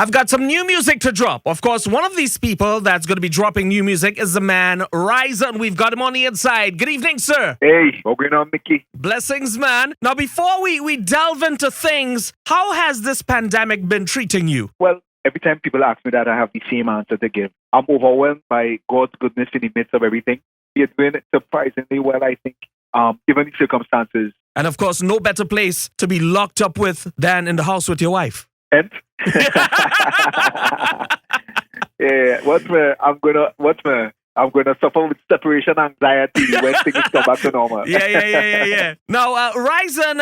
I've got some new music to drop. Of course, one of these people that's going to be dropping new music is the man Rizon. We've got him on the inside. Good evening, sir. Hey, what's going on, Mickey? Blessings, man. Now, before we delve into things, how has this pandemic been treating you? Well, every time people ask me that, I have the same answer to give. I'm overwhelmed by God's goodness in the midst of everything. He is doing surprisingly well, I think, given the circumstances. And of course, no better place to be locked up with than in the house with your wife. And yeah, I'm gonna suffer with separation anxiety when things come back to normal. Yeah. Now, Rizon,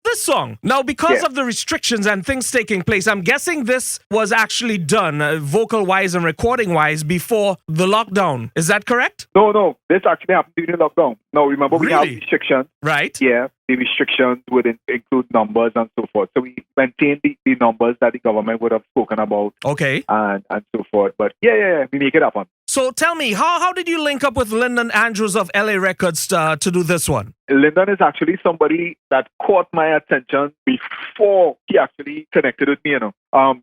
this song. Now, because of the restrictions and things taking place, I'm guessing this was actually done vocal-wise and recording-wise before the lockdown. Is that correct? No. This actually happened during the lockdown. Now, remember, we have restrictions. Right. Yeah, the restrictions would include numbers and so forth. So we maintain the numbers that the government would have spoken about. Okay. And so forth. But yeah, we make it happen. So tell me, how did you link up with Lyndon Andrews of LA Records to do this one? Lyndon is actually somebody that caught my attention before he actually connected with me,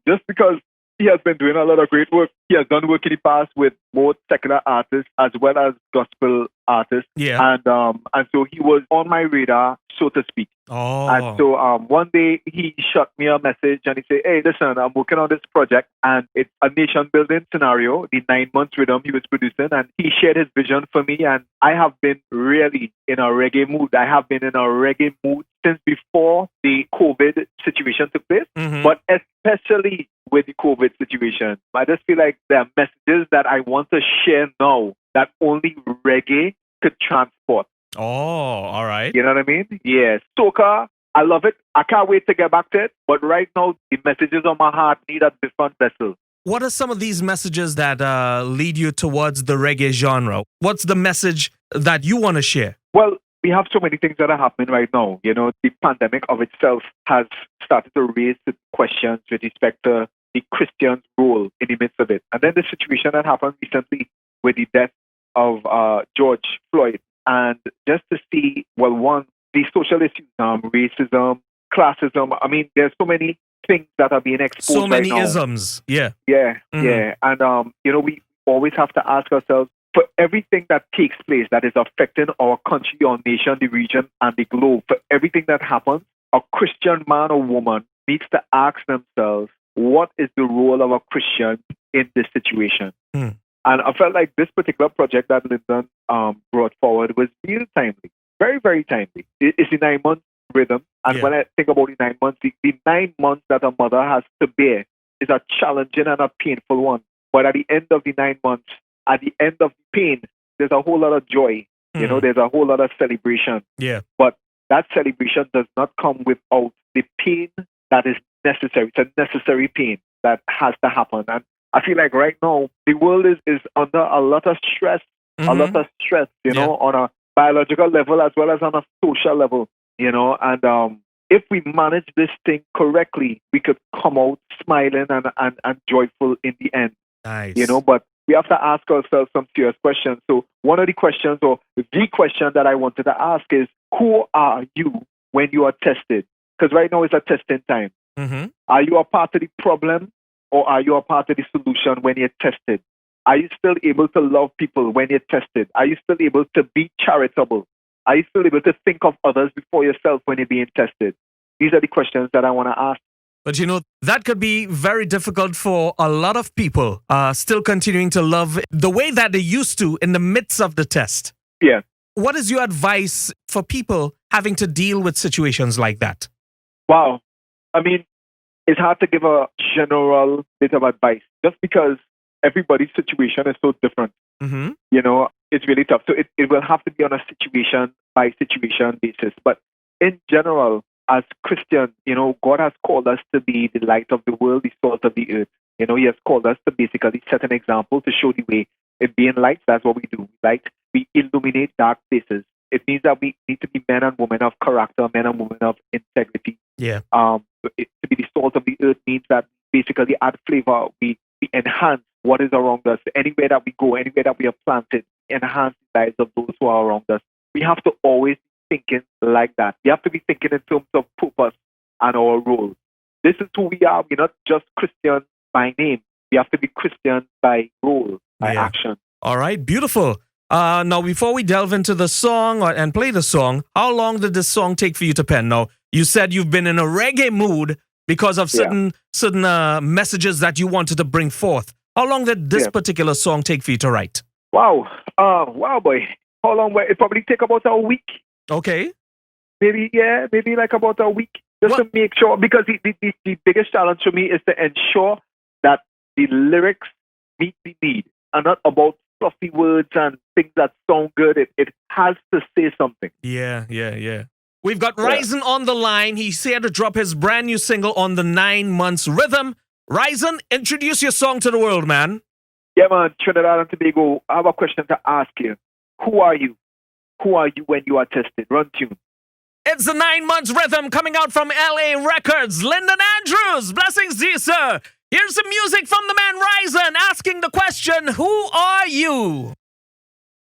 just because he has been doing a lot of great work. He has done work in the past with both secular artists as well as gospel artists. Yeah. And so he was on my radar, so to speak. Oh. And so one day he shot me a message and he said, hey, listen, I'm working on this project and it's a nation building scenario, the 9 Months Riddim he was producing, and he shared his vision for me, and I have been really in a reggae mood. I have been in a reggae mood since before the COVID situation took place, but especially with the COVID situation. I just feel like there are messages that I want to share now that only reggae could transport. Oh, all right. You know what I mean? Yeah. Soca, I love it. I can't wait to get back to it. But right now, the messages on my heart need a different vessel. What are some of these messages that lead you towards the reggae genre? What's the message that you want to share? Well, we have so many things that are happening right now. The pandemic of itself has started to raise the questions with respect to the Christian's role in the midst of it. And then the situation that happened recently with the death of George Floyd. And just to see, well, one, the social issues, racism, classism. I mean, there's so many things that are being exposed so many right now. isms. Yeah. Yeah. And, we always have to ask ourselves, for everything that takes place that is affecting our country, our nation, the region, and the globe, for everything that happens, a Christian man or woman needs to ask themselves, what is the role of a Christian in this situation? And I felt like this particular project that Lyndon brought forward was really timely, very, very timely. It's the 9 Months Riddim. And when I think about the 9 months, the 9 months that a mother has to bear is a challenging and a painful one. But at the end of the 9 months, at the end of the pain, there's a whole lot of joy. There's a whole lot of celebration. Yeah. But that celebration does not come without the pain that is necessary. It's a necessary pain that has to happen. And I feel like right now, the world is under a lot of stress, on a biological level as well as on a social level, and if we manage this thing correctly, we could come out smiling and joyful in the end. Nice. But we have to ask ourselves some serious questions. So one of the questions, or the question that I wanted to ask is, who are you when you are tested? Because right now it's a testing time. Are you a part of the problem? Or are you a part of the solution when you're tested? Are you still able to love people when you're tested? Are you still able to be charitable? Are you still able to think of others before yourself when you're being tested? These are the questions that I want to ask. But that could be very difficult for a lot of people still continuing to love the way that they used to in the midst of the test. Yeah. What is your advice for people having to deal with situations like that? Wow. I mean, it's hard to give a general bit of advice just because everybody's situation is so different. It's really tough. So it will have to be on a situation by situation basis. But in general, as Christians, God has called us to be the light of the world, the salt of the earth. He has called us to basically set an example to show the way. In being lights, that's what we do. We illuminate dark places. It means that we need to be men and women of character, men and women of integrity. Yeah. To be the salt of the earth means that basically add flavor. We enhance what is around us. Anywhere that we go, anywhere that we are planted, enhance the lives of those who are around us. We have to always be thinking like that. We have to be thinking in terms of purpose and our role. This is who we are. We're not just Christians by name. We have to be Christian by role, by Yeah. action. All right, beautiful. Now, before we delve into the song and play the song, how long did this song take for you to pen? Now, you said you've been in a reggae mood because of certain messages that you wanted to bring forth. How long did this particular song take for you to write? Wow. Wow, boy. How long? It probably take about a week. Okay. Maybe like about a week. Just to make sure, because the biggest challenge for me is to ensure that the lyrics meet the need and not about fluffy words and things that sound good. It has to say something. Yeah. We've got Rizon on the line. He's here to drop his brand new single on the 9 Months Riddim. Rizon, introduce your song to the world, man. Yeah, man. Trinidad and Tobago, I have a question to ask you. Who are you? Who are you when you are tested? Run tune. It's the 9 Months Riddim coming out from LA Records. Lyndon Andrews, blessings to you, sir. Here's some music from the man Rizon asking the question, who are you?